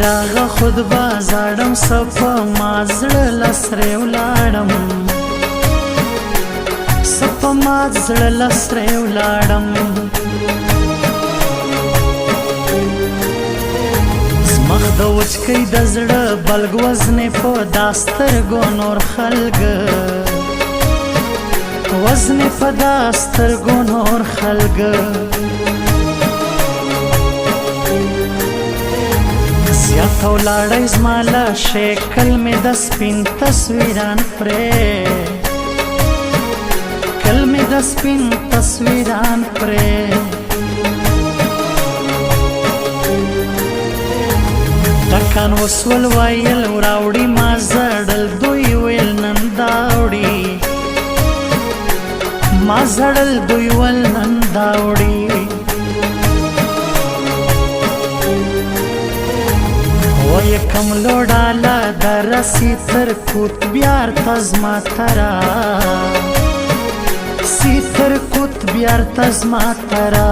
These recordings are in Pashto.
راغه خود بازارم صفا مازړه لسره ولاړم صفا مازړه لسره ولاړم زمخ د وچکۍ د زړه بلګ وزنې په داسترګو نور خلګ وزنې په داسترګو نور خلګ زیاته ولاړی زما له شکل مې د سپین تصویران پرې کل مې د سپین تصویران پرې ټکان وسول ویل راوړي ما زړل دوی ویل نن داوړي ما زړل دوی ویل نن داوړي یکم لوډاله درسی تر کوت بیار تزما ترا سی تر کوت بیار تزما ترا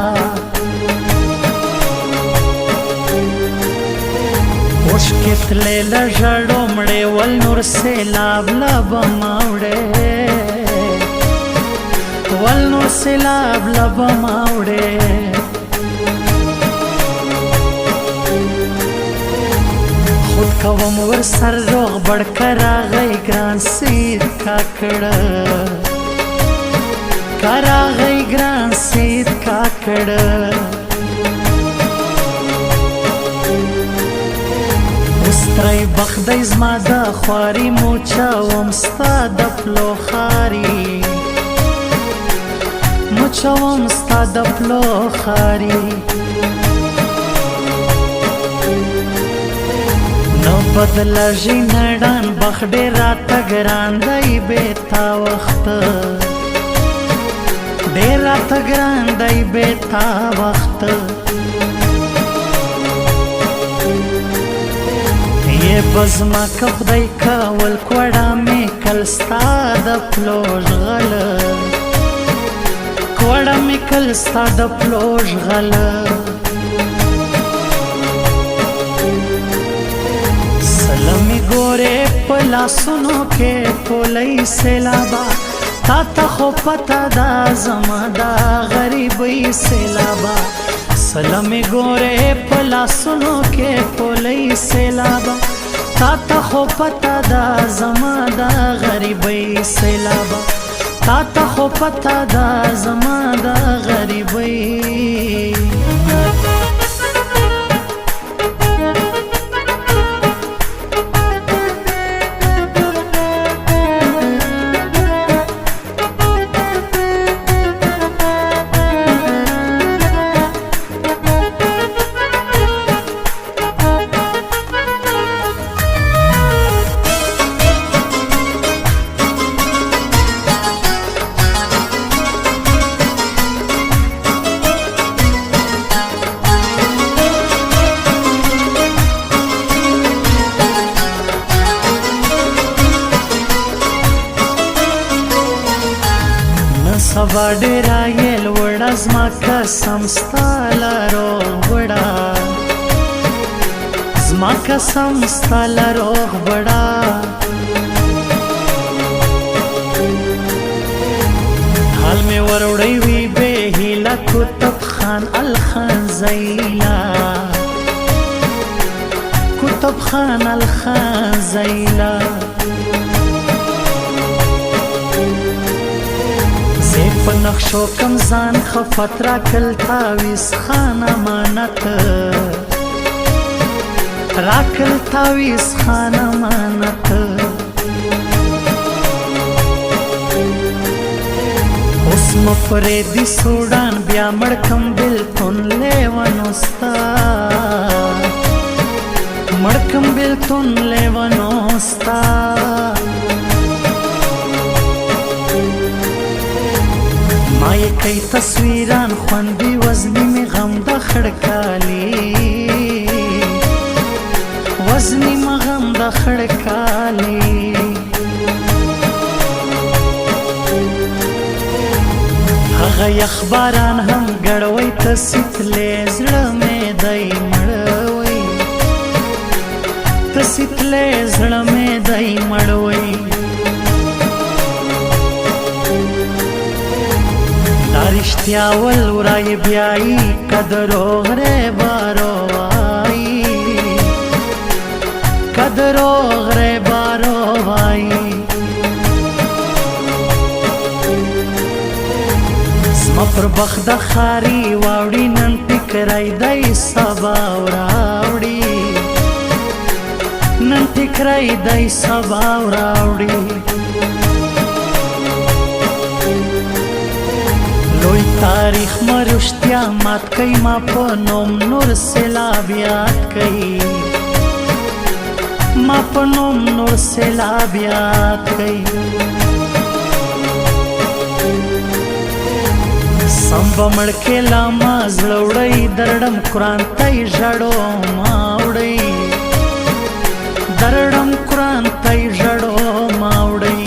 وشکت لیل ژړو مړې ول نور سیلاب لب ماوړې ول نور سیلاب لب ماوړې خود کوم ور سر روغ بڑکا راغی گران سید کاکڑا راغی گران سید کاکڑا استرائی بخدی زما دا خواری موچا ومستا دا پلو خاری موچا ومستا دا پلو خاری بدل جی نډان بخ ډیر راته ګران دی بیتا وخت ډیر راته ګران دی بیتا وخت یې بزما کف دی کول کوړه می کل ستا د پلوژ غل کوړه می کل ستا د پلوژ غل سلمی گوره پلا سنو کے پولی سیلابا تا تا خو پتا دا زما دا غریبی سیلابا سلمی گوره پلا سنو کے پولی سیلابا تا تا خو پتا دا زما دا غریبی سیلابا تا تا خو پتا دا زما دا غریبی سبا ډیرا یل وړه زما قسم ستا لروغ وړه زما قسم ستا لروغ وړه حال می وروړی وی به هیله کتب خان الخان زیلا کتب خان الخان زیلا نقشو کم ځان خفت را کل تاویز خان امانت را کل تاویز خان امانت مفریدی سوډان بیا مړکم بلتون لیونوستا مړکم بلتون لیونوستا ما یې کئی تصویران خوندی وزنی می غم د خړکالی وزنی می غم د خړکالی هغه یخ باران هم ګړوي تسیتلې زړه مې دای مړوي تسیتلې زړه مې دای مړوي دارشتیا ول ورای بیاي قدرو غره بارو وای قدرو غره بارو وای ما پر بخت خاري واوړي نن ټکرای دای سبا وراوړي نن ټکرای دای سبا وراوړي لوی تاریخ مرشتیا مات کای ما په نوم نور سیلاب یاد کای ما په نوم نور سیلاب یاد کای سمبا مړکې لاما زړوړی درډم قرآن تای ژړو ماوړی درډم قرآن تای ژړو ماوړی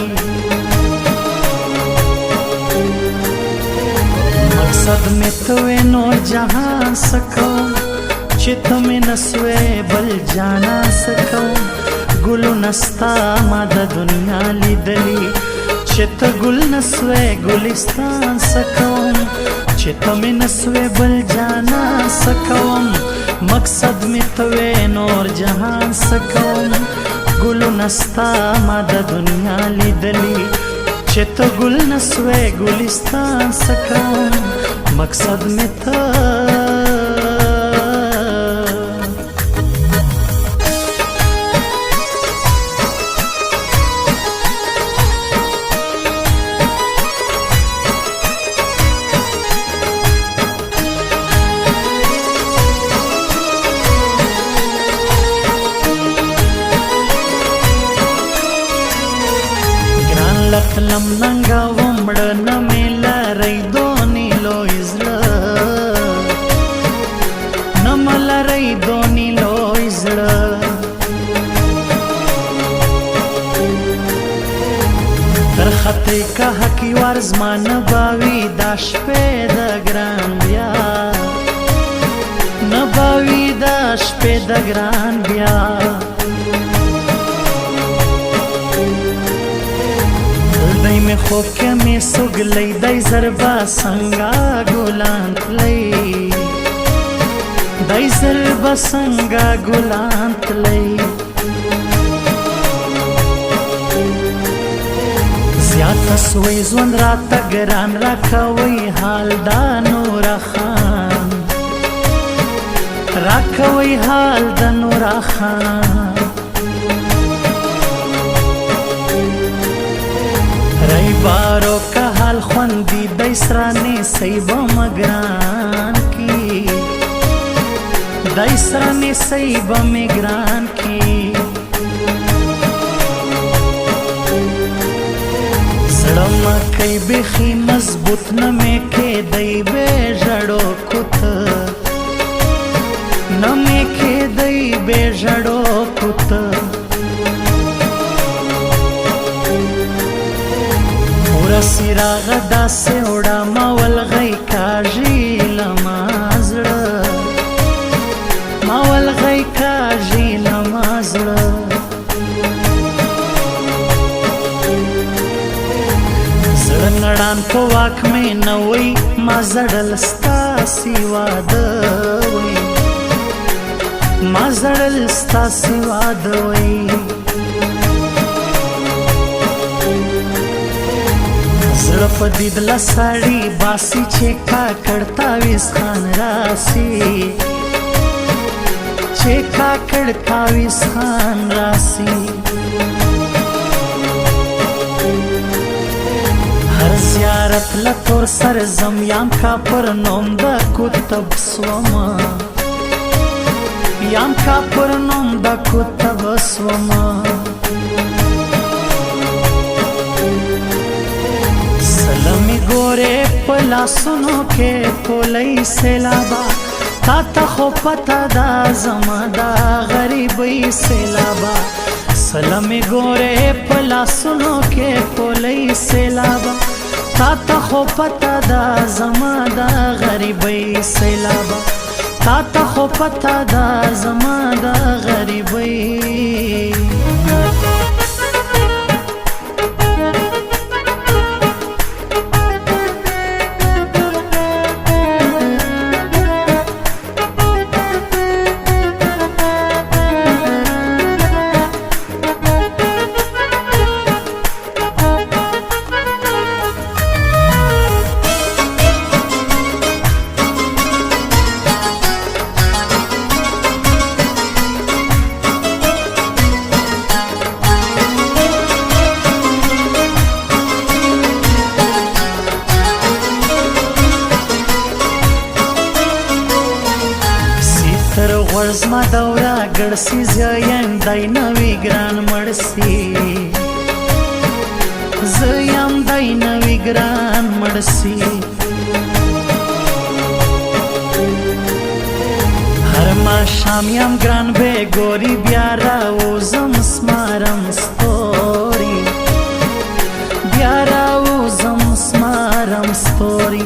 مقصد می توې نور جهان سکو چې ته مې نسوې بل جانا سکو ګلو نستا ما د دنیا لیدلی چې ته ګل نسوې ګلستان سکوم چې ته مې نسوې بل جانا سکوم مقصد مې توې نور جهان سکوم ګلو نستا ما د دنیا لیدلی چې ته ګل نسوې ګلستان سکوم مقصد مې ته لم ننګا ومړه نه مې لرئ دونی لوی زړه نه مې لرئ دونی لوی زړه تر خطې که حقي وار زما نه باوي دا شپې د ګران بیا نه باوي دا شپې د ګران بیا دای می خوب که می سوگلی دای زربا سنگا گلان تلی دای زربا سنگا گلان تلی زیاد سوی زون را تگران را کوي حال دا نورا خان را کوي حال دا نورا خان رای بارو که حال خوندی دای سرانی سیبا مگران کی دای سرانی سیبا مگران کی زړم کای بخی مضبوط نمې کې دای به ژړو کوت نمې کې دای به ژړو کوت سیراغ داسې وړه ما ولغی کاږي لما زړه ما ولغی کاږي لما زړه زړه نړان په واک مې نه وی ما زړل ستاسې واده وی ما زړل ستاسې واده وی زړه په دید لساړي باسي چې کاکړ تاویز خان راسي چې کاکړ تاویز خان راسي هر زیارت زیارت لتور سر زم کا پر نوم د کتب سوما یم کا پر نوم د کتب سوما سلمی گورے پلا سنو کے پولی سیلابا تا تا خو پتا دا زما دا غریبی سیلابا سلمی گورے پلا سنو کے پولی سیلابا تا تا خو پتا دا زما دا غریبی سیلابا تا تا خو پتا دا زما دا غریبی ورز ما دورا گڑسی زیم دای نوی گران مرسی زیم دای نوی گران مرسی هر ما شامیم گران بے گوری بیارا اوزم سمارم ستوری بیارا اوزم سمارم ستوری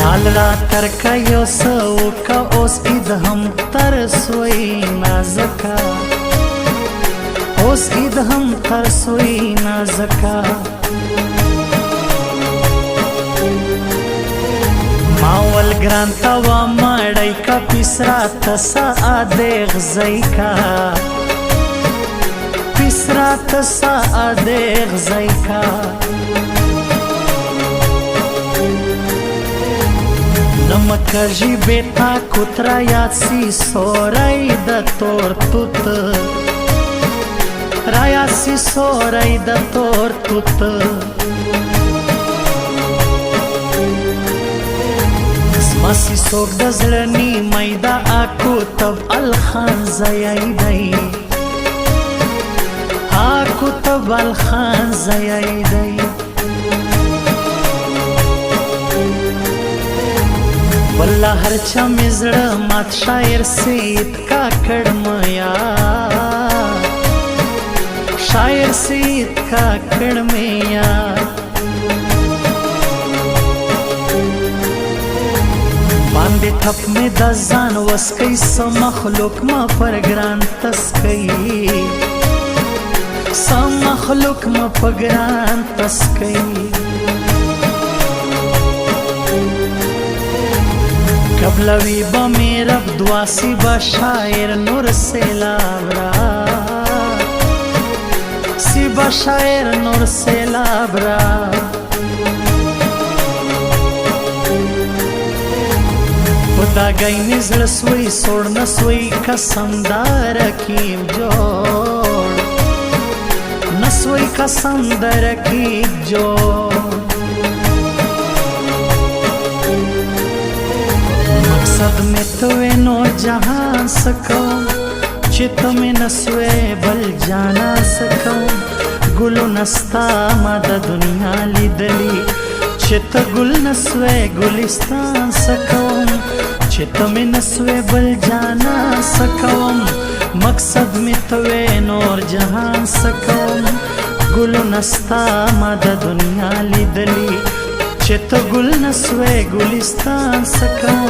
حال را ترکا یو سو کا اوس اید هم ترسوی نازکا اوس اید هم ترسوی نازکا ماول گران تا و مړی کا پیسرا تسا ادغ زیکا پیسرا تسا ادغ زیکا نمک جی بیتا کترا یاد سی سورائی دا تور توت رایا سی سورائی دا تور توت اسماسی سوک دا زلنی میدا آکو تب الخان زیائی دائی آکو تب الخان زیائی دائی والله هر چا مزړه مات شاعر سید کا کړمیا شاعر سید کا کړمیا باندې ټپ می د ځان وسکې سم مخلوق ما پر ګران تسکې سم مخلوق ما پر ګران تسکې قبلوی با می رب دواسی با شاعر نور سیلاب را سی با شاعر نور سیلاب را خدا گئی نزل سوئی سوڑ نسوئی قسم دار کیم جوڑ نسوئی قسم دار کیم جوڑ مقصد میں توے نو جہان سکو چت میں نسوے بل جانا سکو گلو نستا ماد دنیا لی دلی چت گل نسوے گلستان سکو چت میں نسوے بل جانا سکو مقصد میں توے نور جہان سکو گلو نستا ماد دنیا لی دلی چت گل نسوے گلستان سکو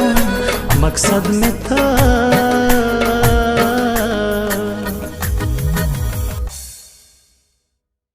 مقصد میں تو